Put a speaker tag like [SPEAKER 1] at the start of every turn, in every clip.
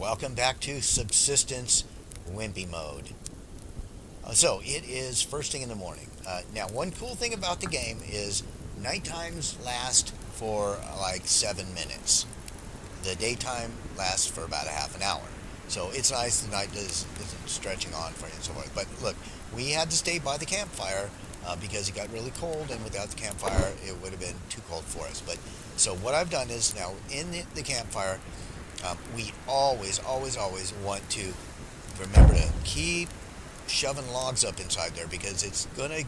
[SPEAKER 1] Welcome back to Subsistence Wimpy Mode. So it is first thing in the morning. Now, one cool thing about the game is night times last for like 7 minutes. The daytime lasts for about a half an hour. So it's nice the night isn't stretching on for you and so forth. But look, we had to stay by the campfire because it got really cold, and without the campfire, it would have been too cold for us. But so what I've done is now in the campfire, we always want to remember to keep shoving logs up inside there because it's gonna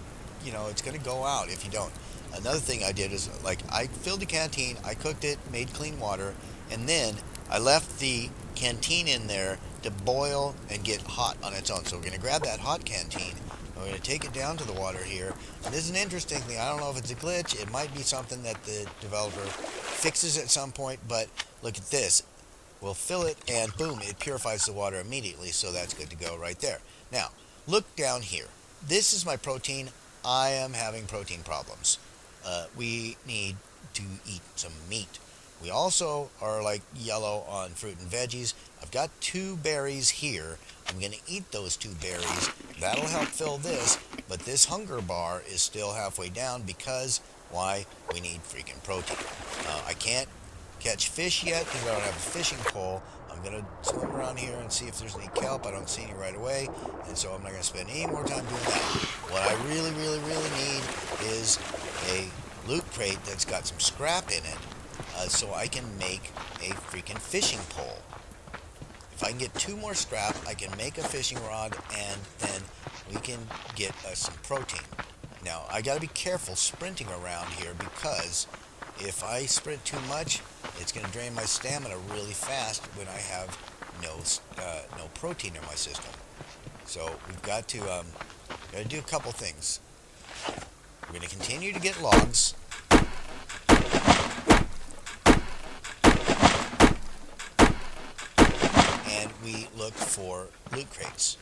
[SPEAKER 1] go out if you don't. Another thing I did is like I filled the canteen, I cooked it, made clean water, and then I left the canteen in there to boil and get hot on its own. So we're gonna grab that hot canteen. We're going to take it down to the water here. And this is an interesting thing. I don't know if it's a glitch. It might be something that the developer fixes at some point. But look at this. We'll fill it, and boom, it purifies the water immediately. So that's good to go right there. Now, look down here. This is my protein. I am having protein problems. We need to eat some meat. We also are like yellow on fruit and veggies. I've got 2 berries here. I'm going to eat those 2 berries. That'll help fill this, but this hunger bar is still halfway down because, why? We need freaking protein. I can't catch fish yet because I don't have a fishing pole. I'm going to swim around here and see if there's any kelp. I don't see any right away, and so I'm not going to spend any more time doing that. What I really need is a loot crate that's got some scrap in it, so I can make a freaking fishing pole. If I can get 2 more scrap, I can make a fishing rod, and then we can get some protein. Now, I got to be careful sprinting around here because if I sprint too much, it's going to drain my stamina really fast when I have no protein in my system. So we've got to do a couple things. We're going to continue to get logs. And we look for loot crates.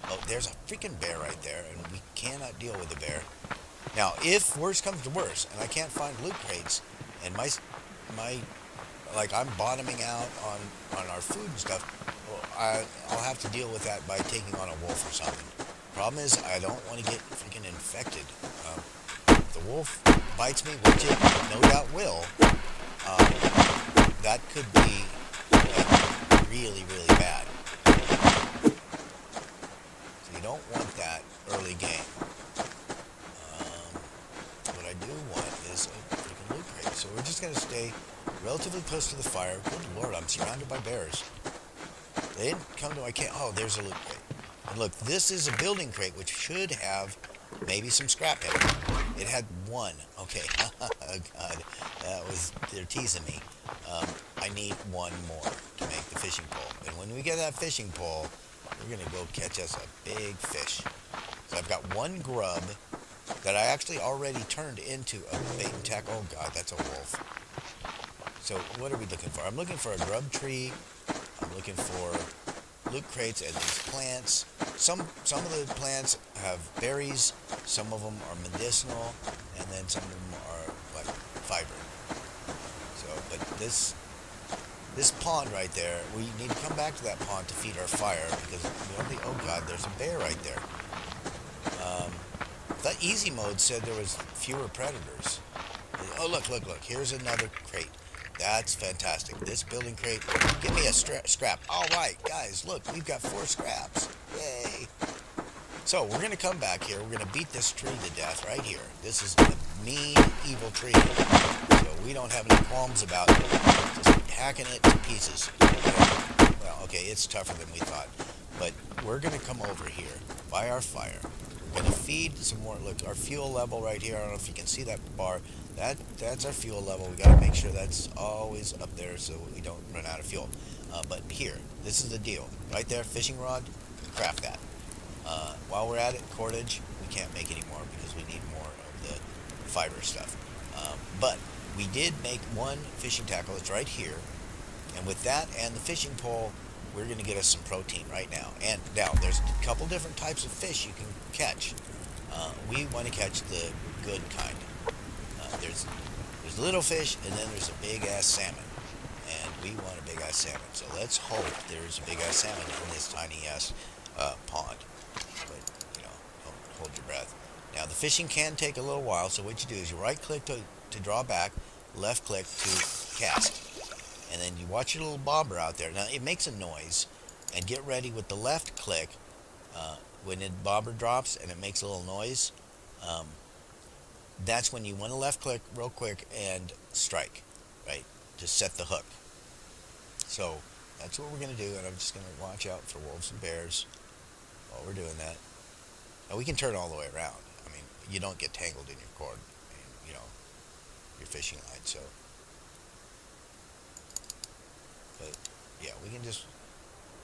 [SPEAKER 1] Oh, there's a freaking bear right there, and we cannot deal with the bear. Now, if worse comes to worse, and I can't find loot crates, and my like I'm bottoming out on our food and stuff, well, I'll have to deal with that by taking on a wolf or something. Problem is, I don't want to get freaking infected. If the wolf bites me, which it no doubt will, that could be really bad. So you don't want that early game. What I do want is a freaking loot crate. So we're just going to stay relatively close to the fire. Good Lord, I'm surrounded by bears. They didn't come to my camp. Oh, there's a loot crate. And look, this is a building crate, which should have maybe some scrap in it. It had 1. Okay. Oh, God. They're teasing me. I need 1 more to make the fishing pole. And when we get that fishing pole, we're going to go catch us a big fish. So I've got 1 grub that I actually already turned into a bait and tackle. Oh, God, that's a wolf. So what are we looking for? I'm looking for a grub tree. I'm looking for loot crates and these plants. Some of the plants have berries, some of them are medicinal, and then some of them are like fiber. So, but this pond right there, we need to come back to that pond to feed our fire because oh God, there's a bear right there. The easy mode said there was fewer predators. Oh look, here's another crate. That's fantastic. This building crate, give me a scrap. All right, guys, look, we've got 4 scraps. Yay. So we're going to come back here. We're going to beat this tree to death right here. This is a mean, evil tree. So we don't have any qualms about just hacking it to pieces. Well, okay, it's tougher than we thought. But we're going to come over here by our fire. We're going to feed some more. Look, our fuel level right here. I don't know if you can see that bar. That's our fuel level. We got to make sure that's always up there so we don't run out of fuel. But here, this is the deal. Right there, fishing rod, craft that. While we're at it, cordage, we can't make any more because we need more of the fiber stuff. But we did make 1 fishing tackle. It's right here. And with that and the fishing pole, we're going to get us some protein right now. And now, there's a couple different types of fish you can catch. We want to catch the good kind. There's little fish, and then there's a big-ass salmon. And we want a big ass salmon. So let's hope there's a big ass salmon in this tiny ass pond. But you know, don't hold your breath. Now the fishing can take a little while. So what you do is you right click to draw back, left click to cast, and then you watch your little bobber out there. Now it makes a noise, and get ready with the left click when the bobber drops and it makes a little noise. Um, that's when you want to left click real quick and strike, right, to set the hook. So that's what we're going to do, and I'm just going to watch out for wolves and bears while we're doing that. Now we can turn all the way around. I mean, you don't get tangled in your cord, you know, your fishing line. So, but yeah, we can just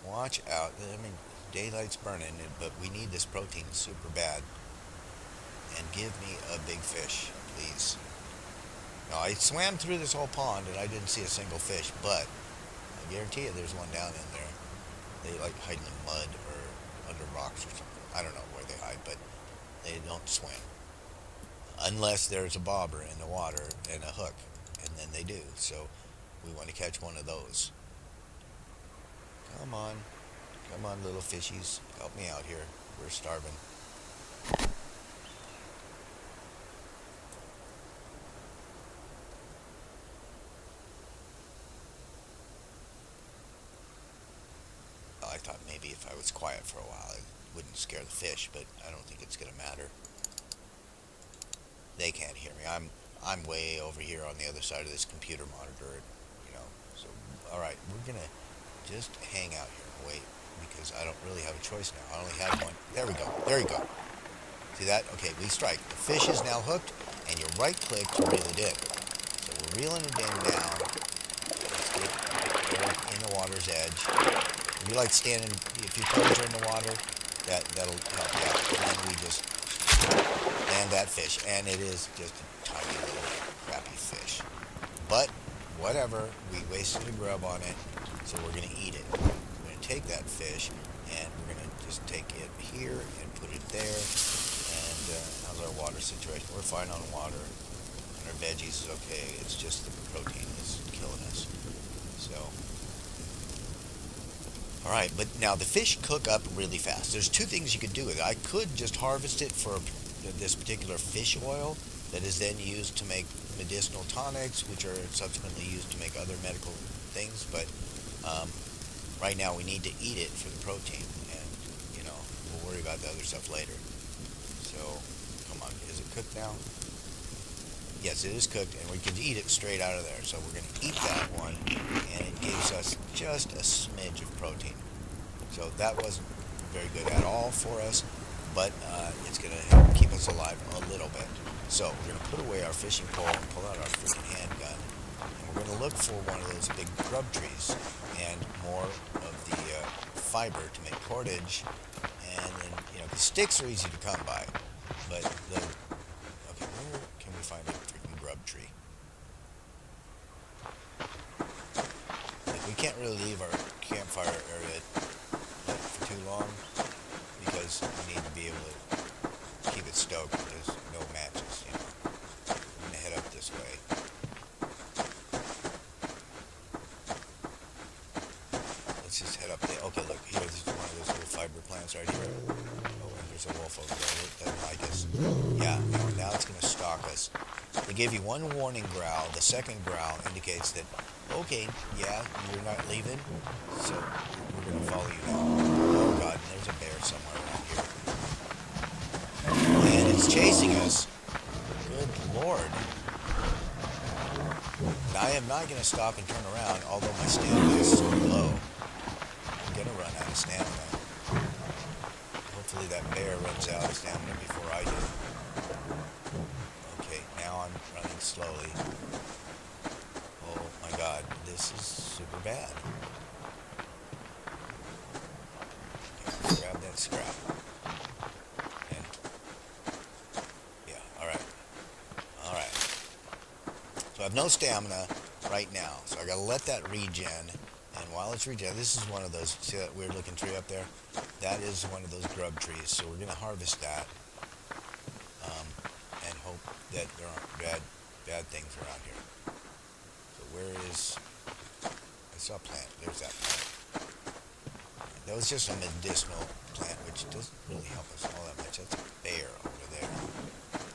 [SPEAKER 1] watch out. I mean, daylight's burning, but we need this protein super bad. And give me a big fish, please. Now, I swam through this whole pond and I didn't see a single fish, but I guarantee you there's one down in there. They like hide in the mud or under rocks or something. I don't know where they hide, but they don't swim. Unless there's a bobber in the water and a hook, and then they do. So we want to catch one of those. Come on, little fishies. Help me out here. We're starving. I thought maybe if I was quiet for a while, it wouldn't scare the fish, but I don't think it's going to matter. They can't hear me. I'm way over here on the other side of this computer monitor, you know. So, all right, we're going to just hang out here and wait because I don't really have a choice now. I only had one. There we go. There you go. See that? Okay, we strike. The fish is now hooked, and you right click to reel it in. So we're reeling it in now. Let's get it in the water's edge. If you like standing, if your toes are in the water, that'll help you out. And then we just land that fish, and it is just a tiny little crappy fish. But whatever, we wasted a grub on it, so we're going to eat it. We're going to take that fish, and we're going to just take it here and put it there. And how's our water situation? We're fine on water, and our veggies is okay. It's just the protein is killing us. So. Alright, but now the fish cook up really fast. There's two things you could do with it. I could just harvest it for this particular fish oil that is then used to make medicinal tonics, which are subsequently used to make other medical things, but right now we need to eat it for the protein, and, you know, we'll worry about the other stuff later. So, come on, is it cooked now? Yes, it is cooked, and we can eat it straight out of there. So we're going to eat that one, and it gives us just a smidge of protein. So that wasn't very good at all for us, but it's going to help keep us alive a little bit. So we're going to put away our fishing pole and pull out our freaking handgun, and we're going to look for one of those big grub trees and more of the fiber to make cordage, and then, you know, 'cause sticks are easy to come by, but the where can we find a freaking grub tree? Like, we can't really leave our campfire area for too long because we need to be able to keep it stoked. There's no matches, you know. I'm gonna head up this way. Let's just head up there. Okay, look, here, this is one of those little fiber plants right here. Oh, and there's a wolf over there. It doesn't like us. Yeah, now it's going to stalk us. They gave you one warning growl. The second growl indicates that, okay, yeah, you're not leaving, so we're going to follow you now. Oh, God, there's a bear somewhere around here. And it's chasing us. Good Lord. And I am not going to stop and turn around, although my stamina is so low. I'm going to run out of stamina. Hopefully that bear runs out of stamina before I do. Okay, now I'm running slowly. Oh my God, this is super bad. Okay, grab that scrap. And yeah, alright. Alright. So I have no stamina right now, so I gotta let that regen. And while it's regen, this is one of those, see that weird looking tree up there? That is one of those grub trees, so we're going to harvest that and hope that there aren't bad things around here. So where is, saw a plant. There's that plant. That was just a medicinal plant, which doesn't really help us all that much. That's a bear over there.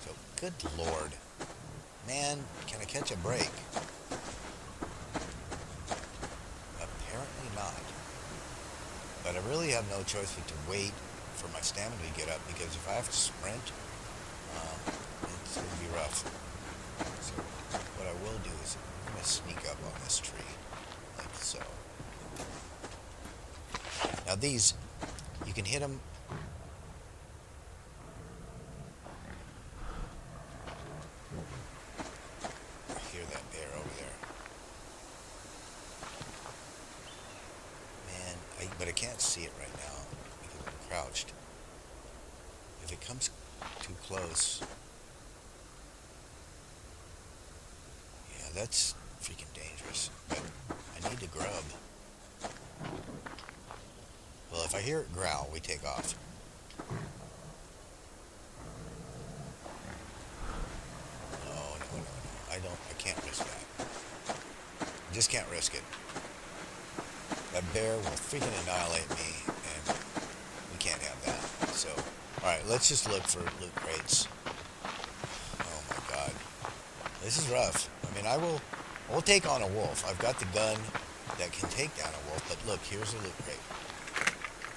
[SPEAKER 1] So, good lord. Man, can I catch a break? Apparently not. But I really have no choice but to wait for my stamina to get up, because if I have to sprint, it's going to be rough. So what I will do is I'm going to sneak up on this tree, like so. Now these, you can hit them. I hear that bear over there. Man, but I can't see it right now because I'm crouched. If it comes too close, yeah, that's freaking dangerous. But I need to grub. Well, if I hear it growl, we take off. No. I can't risk that. I just can't risk it. That bear will freaking annihilate me, and we can't have that. So, alright, let's just look for loot crates. Oh my god. This is rough. I mean, we'll take on a wolf. I've got the gun that can take down a wolf, but look, here's a loot crate.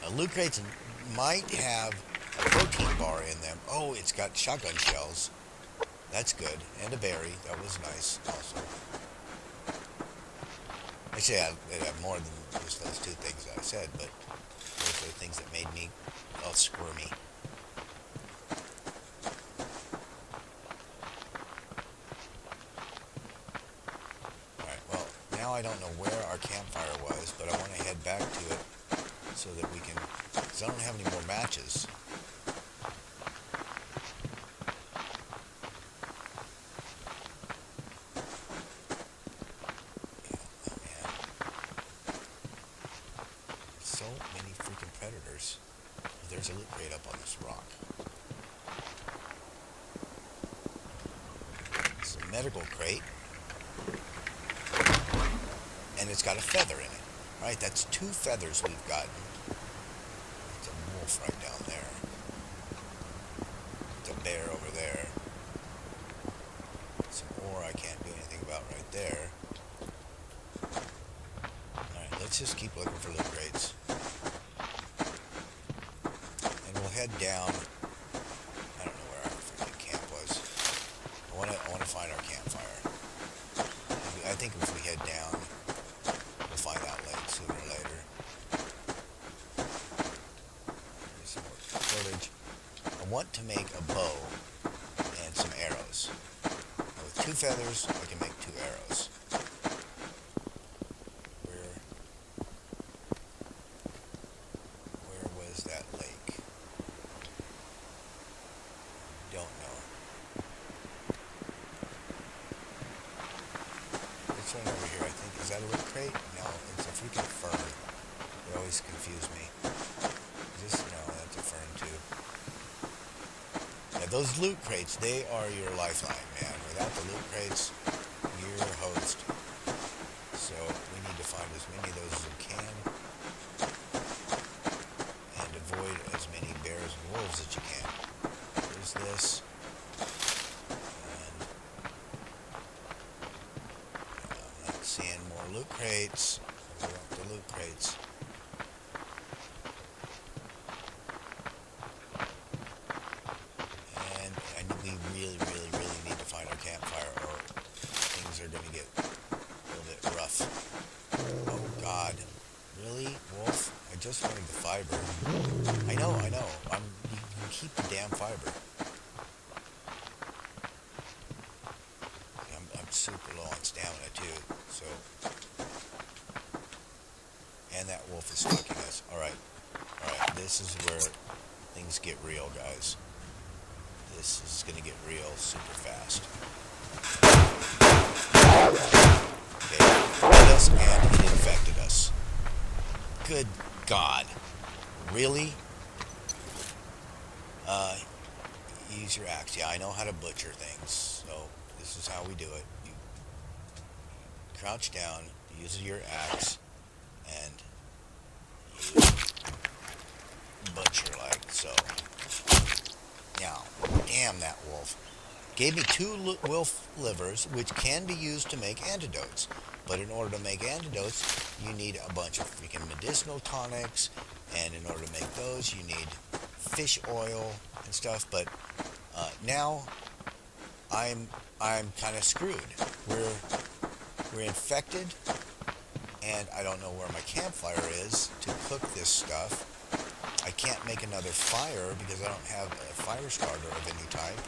[SPEAKER 1] Now, loot crates might have a protein bar in them. Oh, it's got shotgun shells. That's good. And a berry. That was nice also. Actually, it had more than just those two things that I said, but those are the things that made me all squirmy. Alright, well, now I don't know where our campfire was, but I want to head back to it so that we can, because I don't have any more matches. So many freaking predators. There's a loot crate up on this rock. It's a medical crate. And it's got a feather in it. Right, that's 2 feathers we've gotten. It's a wolf right down there. It's a bear over there. Some ore I can't do anything about right there. Alright, let's just keep looking for loot crates. And we'll head down. I don't know where our freaking camp was. I wanna find our campfire. I think if we head down, we'll find out sooner or later. There's some more footage. I want to make a bow and some arrows. Now with 2 feathers, I can make 2 arrows. Where was that lake? Don't know. This one over here, I think, is that a loot crate? No, it's a freaking fern. They always confuse me. No, that's a fern too. Yeah, those loot crates, they are your lifeline, man. Without the loot crates, you're host. So we need to find as many of those as we can, and avoid as many bears and wolves as you can. There's this. I'm not seeing more loot crates. We want the loot crates. And we really, really, really need to find our campfire, or things are going to get a little bit rough. Oh God. Really? Wolf? I just wanted the fiber. I know. You keep the damn fiber. I'm super low on stamina too, so. And that wolf is stalking us. Alright, this is where things get real, guys. This is gonna get real super fast. Okay, it hit us and it infected us. Good God. Really? Use your axe. Yeah, I know how to butcher things, so this is how we do it. You crouch down, use your axe, Gave me two wolf livers, which can be used to make antidotes. But in order to make antidotes, you need a bunch of freaking medicinal tonics, and in order to make those, you need fish oil and stuff. But now I'm kind of screwed. We're infected, and I don't know where my campfire is to cook this stuff. I can't make another fire because I don't have a fire starter of any type.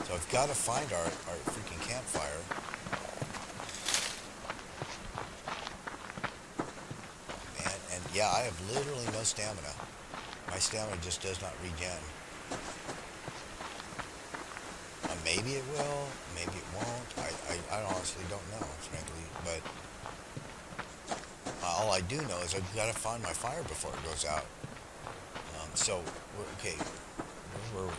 [SPEAKER 1] So I've got to find our freaking campfire. Oh, man, and yeah, I have literally no stamina. My stamina just does not regen. Maybe it will, maybe it won't. I honestly don't know, frankly. But all I do know is I've got to find my fire before it goes out. So, okay, where were we?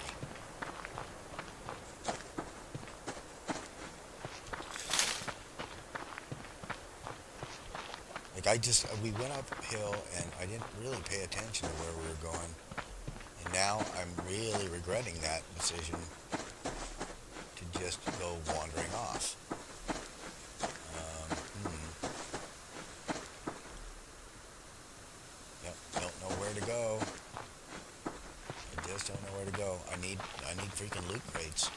[SPEAKER 1] We went uphill and I didn't really pay attention to where we were going. And now I'm really regretting that decision to just go wandering off. Yep, don't know where to go. I just don't know where to go. I need freaking loot crates.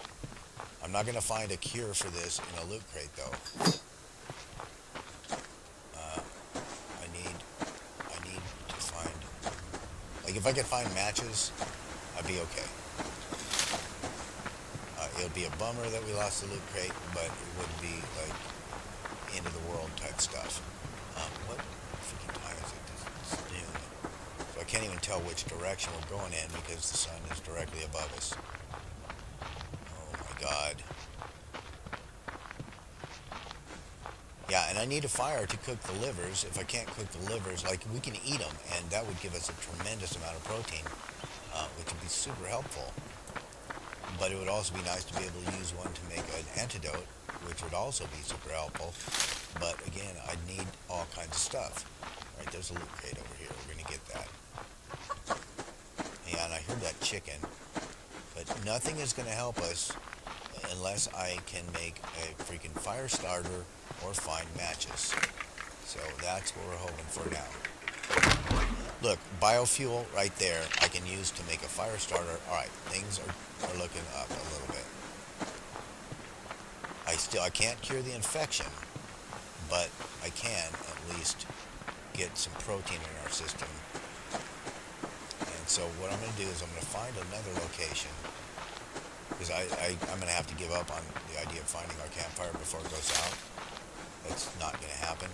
[SPEAKER 1] I'm not gonna find a cure for this in a loot crate though. Like, if I could find matches, I'd be okay. It would be a bummer that we lost the loot crate, but it wouldn't be, like, end of the world type stuff. What freaking time is it? It's noon. So I can't even tell which direction we're going in because the sun is directly above us. Oh my god. Yeah, and I need a fire to cook the livers. If I can't cook the livers, like, we can eat them, and that would give us a tremendous amount of protein, which would be super helpful. But it would also be nice to be able to use one to make an antidote, which would also be super helpful. But again, I'd need all kinds of stuff. All right, there's a loot crate over here. We're going to get that. Yeah, and I heard that chicken. But nothing is going to help us unless I can make a freaking fire starter or find matches. So that's what we're hoping for now. Look, biofuel right there I can use to make a fire starter. Alright, things are looking up a little bit. I can't cure the infection, but I can at least get some protein in our system. And so what I'm going to do is I'm going to find another location, because I'm going to have to give up on the idea of finding our campfire before it goes out. It's not going to happen.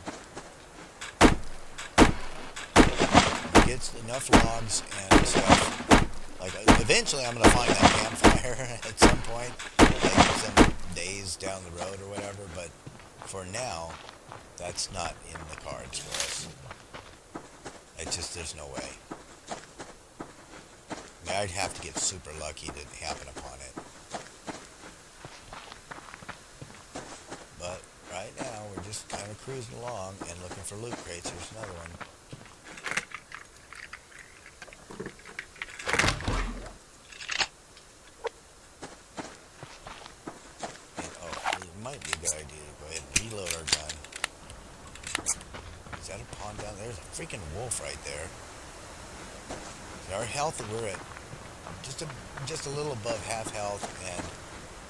[SPEAKER 1] Get enough logs and stuff. Like, eventually I'm going to find that campfire at some point, like some days down the road or whatever, but for now, that's not in the cards for us. It's just, there's no way. I mean, I'd have to get super lucky to happen upon it. But right now, we're just kind of cruising along and looking for loot crates. Here's another one. And, oh, it might be a good idea to go ahead and reload our gun. Is that a pond down there? There's a freaking wolf right there. Our health, we're at just a little above half health and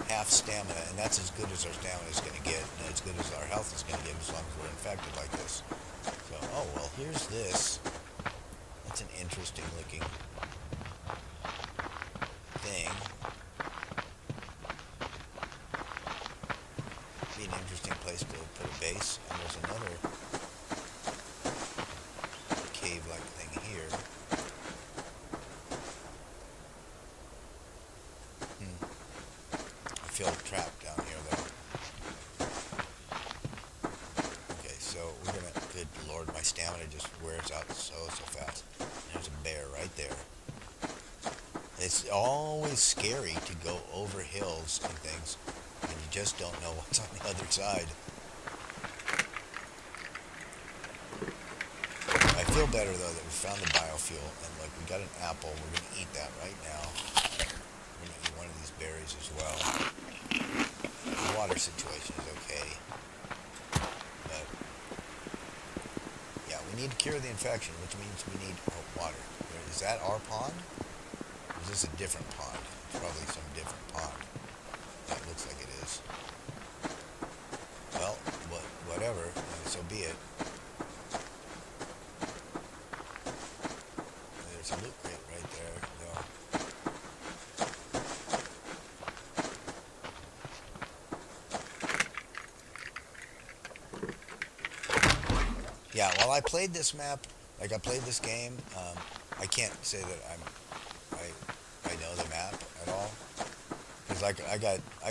[SPEAKER 1] half stamina, and that's as good as our stamina is going to get, and as good as our health is going to get as long as we're infected like this. So, oh well, here's this. That's an interesting looking thing. Be an interesting place to put a base. And there's another cave-like thing here. I feel trapped down here, though. Okay, so we're gonna... Good Lord, my stamina just wears out so fast. There's a bear right there. It's always scary to go over hills and things, and you just don't know what's on the other side. I feel better, though, that we found the biofuel, and look, we got an apple. We're gonna eat that right now. We're gonna eat one of these berries as well. The water situation is okay, but yeah, we need to cure the infection, which means we need water. Is that our pond? Or is this a different pond? It's probably some different pond. That looks like it is. Well, whatever. So be it. There's a loot crate right there. No. Yeah, while I played this map, like I played this game, I can't say that I know the map at all, because I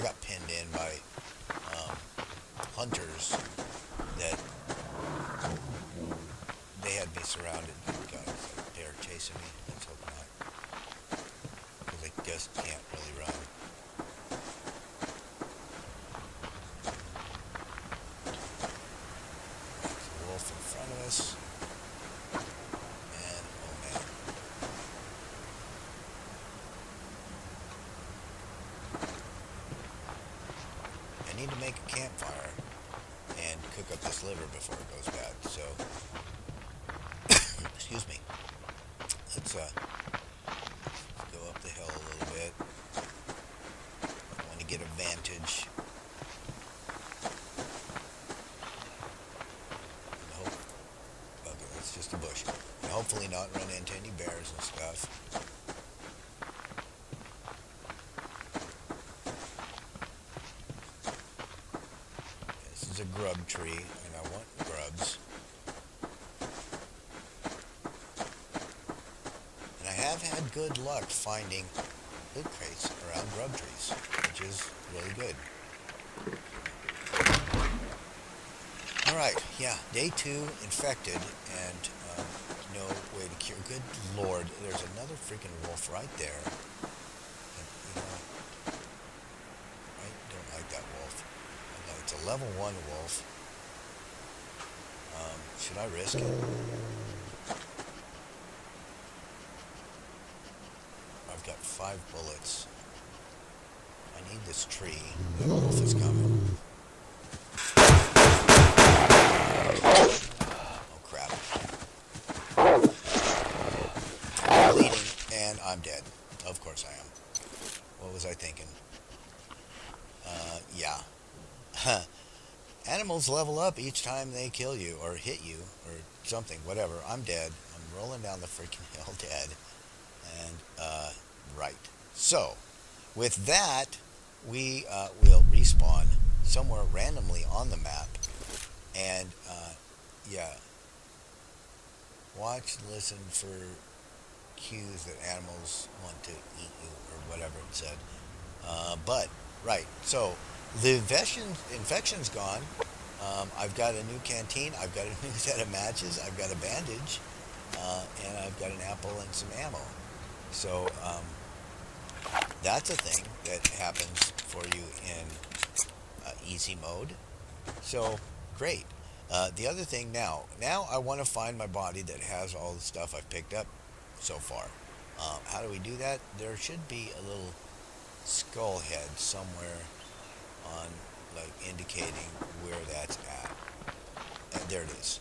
[SPEAKER 1] got pinned in by hunters that they had me surrounded. God, it's like they're chasing me. Let's hope not, because I just can't really run. There's a wolf in front of us. And, oh man. I need to make a campfire and cook up this liver before it goes bad, so, excuse me. Let's go up the hill a little bit. I want to get a vantage. Okay, that's just a bush. And hopefully not run into any bears and stuff. This is a grub tree, and I want grubs. And I have had good luck finding loot crates around grub trees, which is really good. Alright, yeah, day 2, infected, and no way to cure. Good lord, there's another freaking wolf right there. And, you know, I don't like that wolf. It's a level 1 wolf. Should I risk it? I've got 5 bullets. I need this tree. The wolf is coming. Oh crap. I'm bleeding and I'm dead. Of course I am. What was I thinking? Yeah. Animals level up each time they kill you or hit you or something, whatever. I'm dead. I'm rolling down the freaking hill dead. And, right. So, with that, we will respawn somewhere randomly on the map. And, yeah. Watch, listen for cues that animals want to eat you or whatever it said. But, right. So, the infection's gone. I've got a new canteen. I've got a new set of matches. I've got a bandage. And I've got an apple and some ammo. So, that's a thing that happens for you in easy mode. So, great. The other thing now I want to find my body that has all the stuff I've picked up so far. How do we do that? There should be a little skull head somewhere on, like, indicating where that's at. And there it is.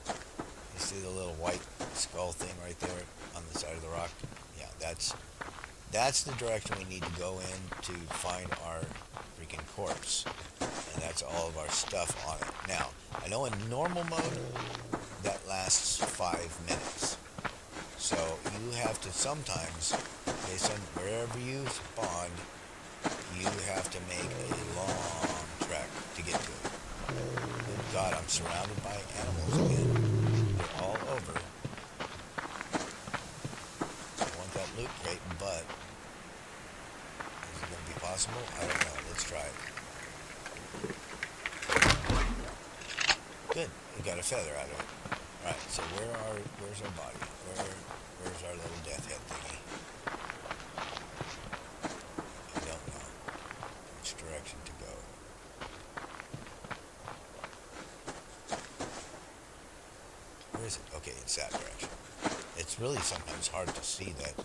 [SPEAKER 1] You see the little white skull thing right there on the side of the rock? Yeah, that's the direction we need to go in to find our freaking corpse. And that's all of our stuff on it. Now, I know in normal mode, that lasts 5 minutes. So you have to sometimes, based on wherever you spawned, you have to make a long trek to get to it. Oh God, I'm surrounded by animals again. They're all over. I want that loot crate, but is it going to be possible? I don't know. Let's try it. Good. We got a feather out of it. Alright, so where's our body? Where's our little death head thingy? I don't know which direction to go. Where is it? Okay, it's that direction. It's really sometimes hard to see that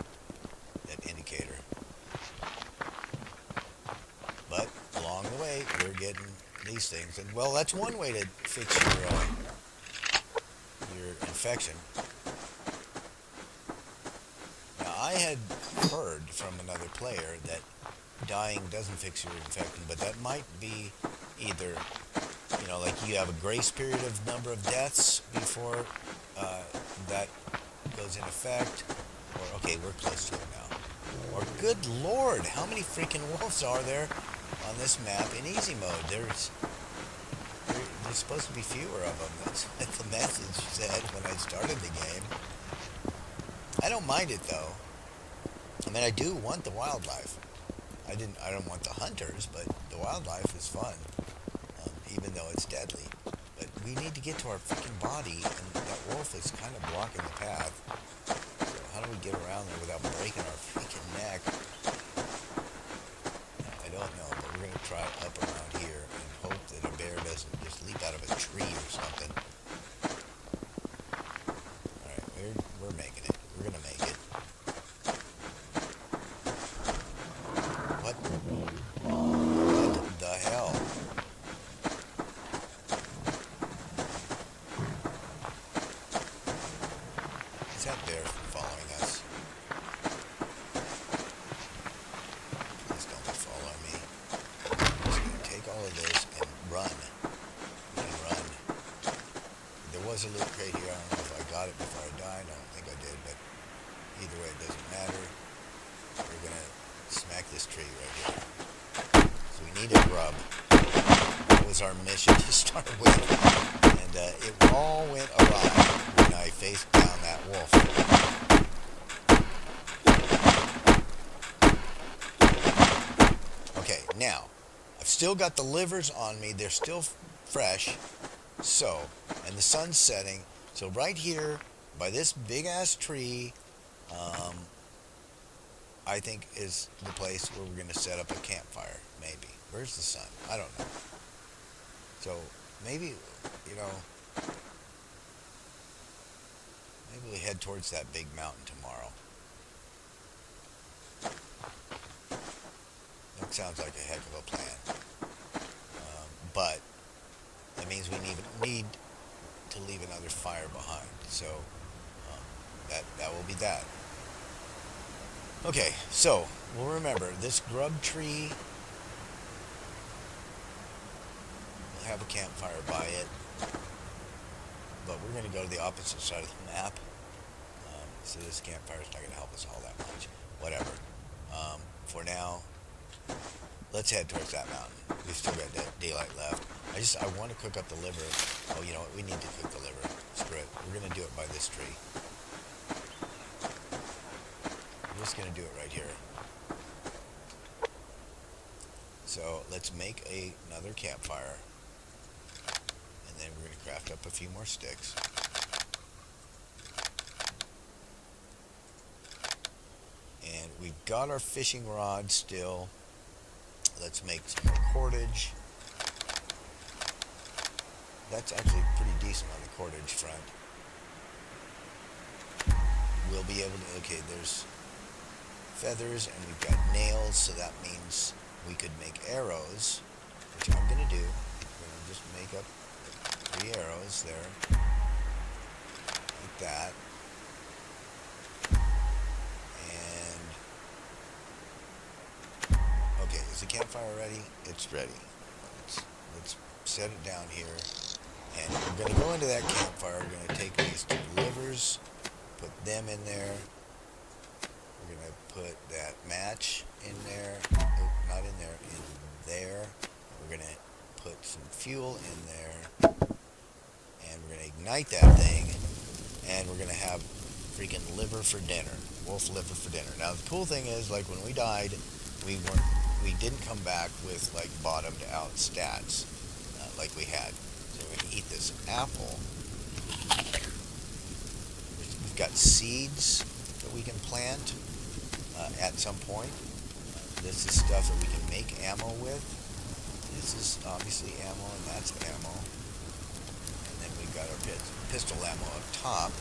[SPEAKER 1] indicator. we're getting these things. And well, that's one way to fix your infection. Now, I had heard from another player that dying doesn't fix your infection, but that might be either, like you have a grace period of number of deaths before that goes in effect, or okay, we're close to it now. Or good lord, how many freaking wolves are there on this map in easy mode? There's supposed to be fewer of them. That's what the message said when I started the game. I don't mind it though. I mean, I do want the wildlife. I don't want the hunters, but the wildlife is fun, even though it's deadly. But we need to get to our freaking body, and that wolf is kind of blocking the path. So how do we get around there without breaking our freaking neck? I don't know, but we're gonna try up around here and hope that a bear doesn't just leap out of a tree or something. All right, we're making it. We're gonna make it. What the hell? Is that bear following us? Please don't be following me. I'm just going to take all of this and run. We can run. There was a loot crate here. I don't know if I got it before I died. I don't think I did, but either way, it doesn't matter. We're going to smack this tree right here. So we need a grub. That was our mission to start with. And it all went awry when I faced down that wolf. Okay, now, I've still got the livers on me. They're still fresh. So, and the sun's setting. So right here, by this big-ass tree, I think is the place where we're going to set up a campfire, maybe. Where's the sun? I don't know. So, maybe we head towards that big mountain tomorrow. That sounds like a heck of a plan. But that means we need to leave another fire behind. So, that will be that. Okay, so, we'll remember, this grub tree, we'll have a campfire by it, but we're going to go to the opposite side of the map, so this campfire is not going to help us all that much. Whatever. For now, let's head towards that mountain. We've still got daylight left. I want to cook up the liver. Oh, you know what? We need to cook the liver. Screw it. We're going to do it by this tree. I'm just going to do it right here. So let's make another campfire, and then we're going to craft up a few more sticks. And we've got our fishing rod still. Let's make some more cordage. That's actually pretty decent on the cordage front. We'll be able to, okay, there's feathers and we've got nails, so that means we could make arrows, which I'm going to do. I'm going to just make up 3 arrows there, like that. And, okay, is the campfire ready? It's ready. Let's set it down here. And we're going to go into that campfire. We're going to take these 2 livers, put them in there. We're going to put that match in there. Nope, not in there. In there. We're going to put some fuel in there. And we're going to ignite that thing. And we're going to have freaking liver for dinner. Wolf liver for dinner. Now, the cool thing is, like, when we died, we didn't come back with, like, bottomed out stats like we had. So we're going to eat this apple. We've got seeds that we can plant at some point. This is stuff that we can make ammo with. This is obviously ammo, and that's ammo. And then we've got our pistol ammo up top.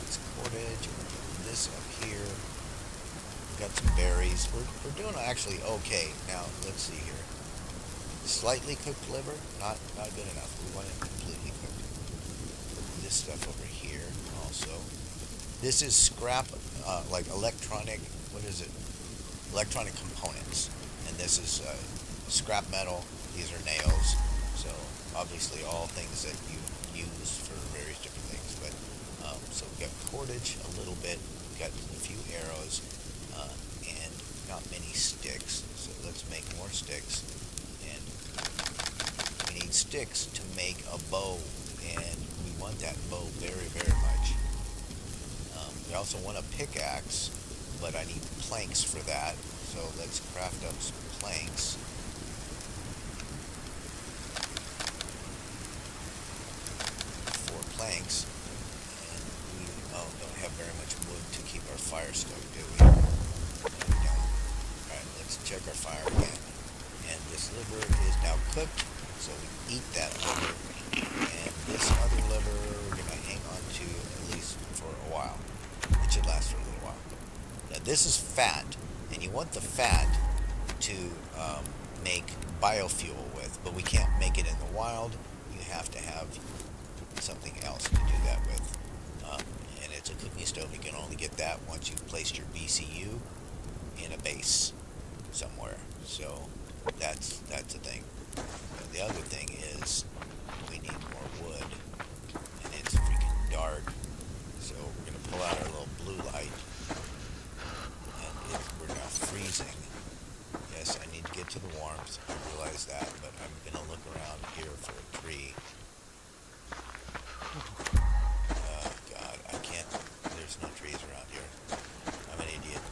[SPEAKER 1] It's cordage. We're going to put this up here. got some berries. We're doing actually okay. Now, let's see here. Slightly cooked liver, not good enough. We want it completely cooked. Put this stuff over here also. This is scrap, like electronic, what is it? Electronic components. And this is scrap metal. These are nails. So obviously all things that you use for various different things. But so we've got cordage a little bit. We've got a few arrows and not many sticks. So let's make more sticks. And we need sticks to make a bow, and we want that bow very, very much. We also want a pickaxe, but I need planks for that. So let's craft up some planks. 4 planks. And we don't have very much wood to keep our fire stoked, do we? No, we don't. Alright, let's check our fire again. And this liver is now cooked, so we eat that liver. And this other liver we're going to hang on to at least for a while. It should last for a little while. Now this is fat, and you want the fat to make biofuel with, but we can't make it in the wild. You have to have something else to do that with. And it's a cooking stove. You can only get that once you've placed your BCU in a base somewhere. So that's the thing. And the other thing is we need more wood, and it's freaking dark. So we're going to pull out our little blue light, and we're now freezing. Yes, I need to get to the warmth. I realize that, but I'm going to look around here for a tree. Oh, God, I can't. There's no trees around here. I'm an idiot.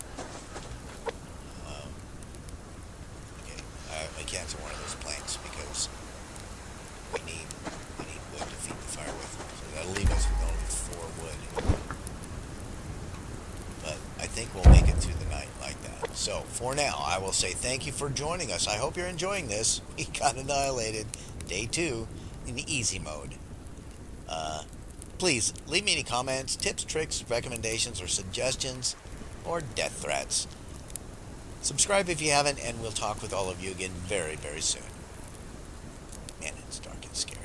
[SPEAKER 1] Okay, I cancel one of those planks because we need wood to feed the fire with. So that'll leave us with only 4 wood. But I think we'll make it through the night like that. So for now, I will say thank you for joining us. I hope you're enjoying this. We got annihilated day 2 in the easy mode. Please leave me any comments, tips, tricks, recommendations, or suggestions, or death threats. Subscribe if you haven't, and we'll talk with all of you again very, very soon. And it's dark and scary.